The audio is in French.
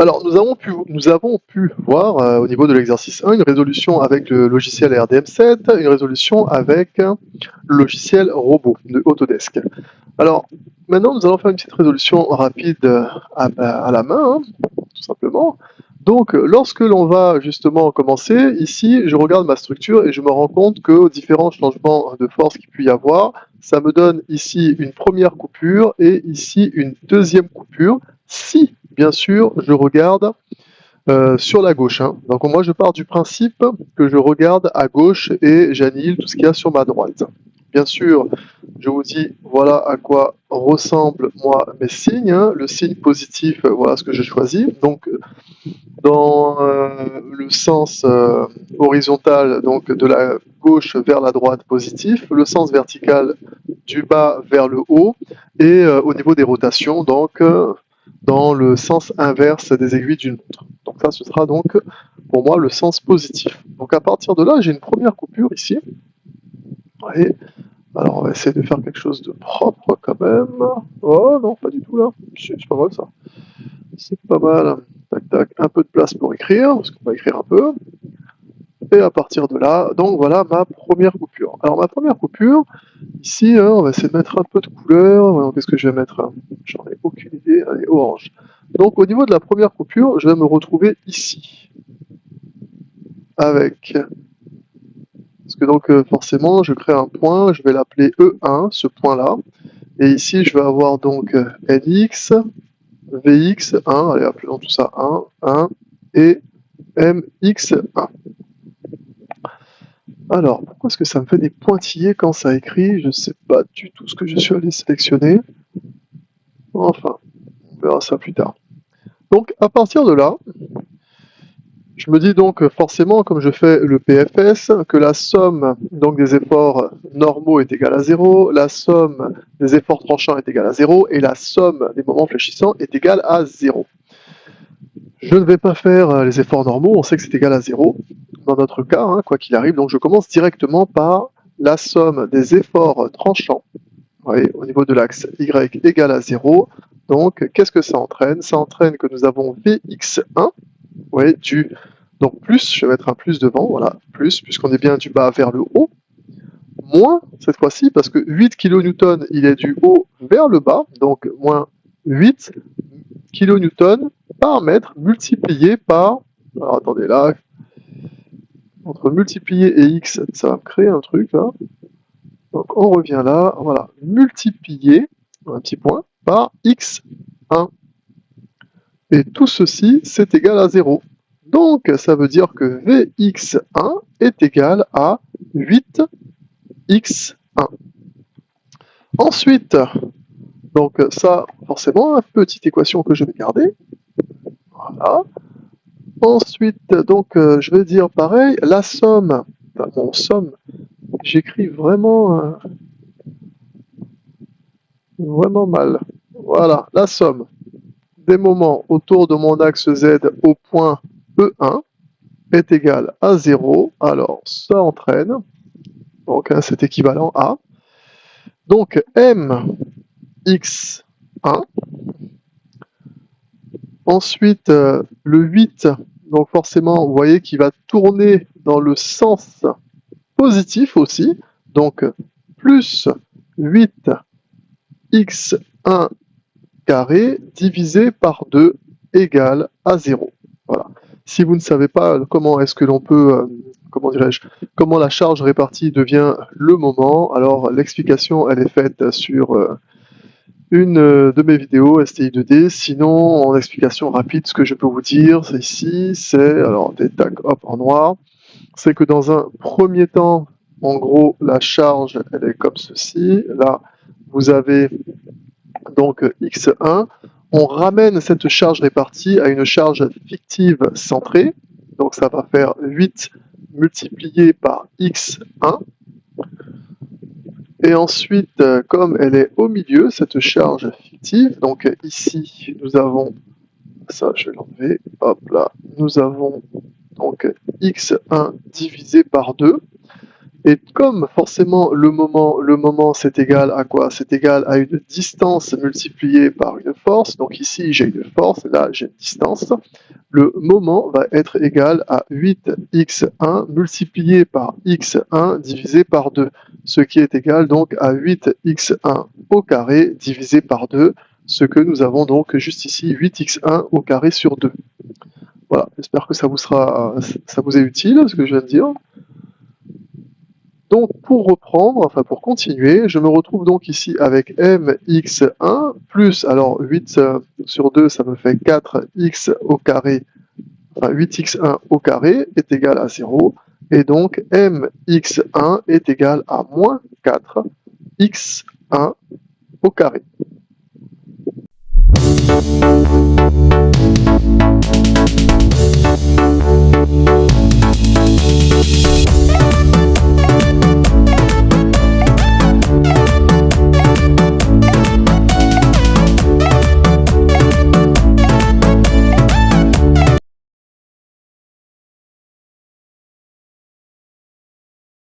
Alors, nous avons pu voir au niveau de l'exercice 1 une résolution avec le logiciel RDM7, une résolution avec le logiciel robot de Autodesk. Alors, maintenant, nous allons faire une petite résolution rapide à la main, hein, tout simplement. Donc, lorsque l'on va justement commencer, ici, je regarde ma structure et je me rends compte qu'aux différents changements de force qu'il peut y avoir, ça me donne ici une première coupure et ici une deuxième coupure, si, bien sûr, je regarde sur la gauche, hein. Donc moi, je pars du principe que je regarde à gauche et j'annihile tout ce qu'il y a sur ma droite. Bien sûr, je vous dis, voilà à quoi ressemblent, moi, mes signes, hein. Le signe positif, voilà ce que j'ai choisi. Donc, dans le sens horizontal, donc de la gauche vers la droite, positif. Le sens vertical, du bas vers le haut. Et au niveau des rotations, donc dans le sens inverse des aiguilles d'une montre. Donc ça, ce sera donc pour moi le sens positif. Donc à partir de là, j'ai une première coupure ici. Et alors on va essayer de faire quelque chose de propre quand même. Oh non, pas du tout là. C'est pas mal ça. C'est pas mal. Tac tac, un peu de place pour écrire, parce qu'on va écrire un peu. Et à partir de là, donc voilà ma première coupure. Alors ma première coupure, ici, hein, on va essayer de mettre un peu de couleur. Qu'est-ce que je vais mettre? J'en ai aucune idée. Allez, orange. Donc au niveau de la première coupure, je vais me retrouver ici. Avec... Parce que donc forcément, je crée un point, je vais l'appeler E1, ce point-là. Et ici, je vais avoir donc NX, VX1, allez, appelons tout ça 1, 1, et MX1. Alors, pourquoi est-ce que ça me fait des pointillés quand ça écrit? Je ne sais pas du tout ce que je suis allé sélectionner. Enfin, on verra ça plus tard. Donc, à partir de là, je me dis donc forcément, comme je fais le PFS, que la somme donc, des efforts normaux est égale à 0, la somme des efforts tranchants est égale à 0, et la somme des moments fléchissants est égale à 0. Je ne vais pas faire les efforts normaux, on sait que c'est égal à 0 dans notre cas, hein, quoi qu'il arrive, donc je commence directement par la somme des efforts tranchants. Oui, au niveau de l'axe Y égale à 0. Donc, qu'est-ce que ça entraîne? Ça entraîne que nous avons Vx1, oui, donc plus, je vais mettre un plus devant, voilà, plus, puisqu'on est bien du bas vers le haut, moins, cette fois-ci, parce que 8 kN, il est du haut vers le bas, donc moins 8 kN par mètre multiplié par, alors attendez là, entre multiplier et x, ça va me créer un truc là, donc on revient là, voilà, multiplier, un petit point, par x1. Et tout ceci, c'est égal à 0. Donc, ça veut dire que Vx1 est égal à 8x1. Ensuite, donc ça, forcément, une petite équation que je vais garder. Voilà. Ensuite, donc, je vais dire pareil, la somme, enfin, bon, somme, j'écris vraiment, vraiment mal. Voilà, la somme des moments autour de mon axe Z au point E1 est égale à 0. Alors, ça entraîne, donc hein, c'est équivalent à, donc MX1, ensuite le 8, donc forcément, vous voyez qu'il va tourner dans le sens positif aussi, donc plus 8x1 carré divisé par 2 égale à 0. Voilà. Si vous ne savez pas comment est-ce que l'on peut, comment dirais-je, comment la charge répartie devient le moment, alors l'explication elle est faite sur une de mes vidéos STI2D. Sinon, en explication rapide, ce que je peux vous dire, c'est ici, c'est, alors des tacs, hop, en noir, c'est que dans un premier temps, en gros, la charge, elle est comme ceci. Là, vous avez donc x1. On ramène cette charge répartie à une charge fictive centrée. Donc ça va faire 8 multiplié par x1. Et ensuite, comme elle est au milieu, cette charge fictive, donc ici, nous avons, ça je vais l'enlever, hop là, nous avons donc x1 divisé par 2. Et comme forcément le moment c'est égal à quoi? C'est égal à une distance multipliée par une force. Donc ici j'ai une force, là j'ai une distance. Le moment va être égal à 8x1 multiplié par x1 divisé par 2, ce qui est égal donc à 8x1 au carré divisé par 2, ce que nous avons donc juste ici 8x1 au carré sur 2. Voilà, j'espère que ça vous est utile ce que je viens de dire. Donc pour reprendre, enfin pour continuer, je me retrouve donc ici avec mx1 plus, alors 8 sur 2 ça me fait 4x au carré, enfin 8x1 au carré est égal à 0, et donc mx1 est égal à moins 4x1 au carré.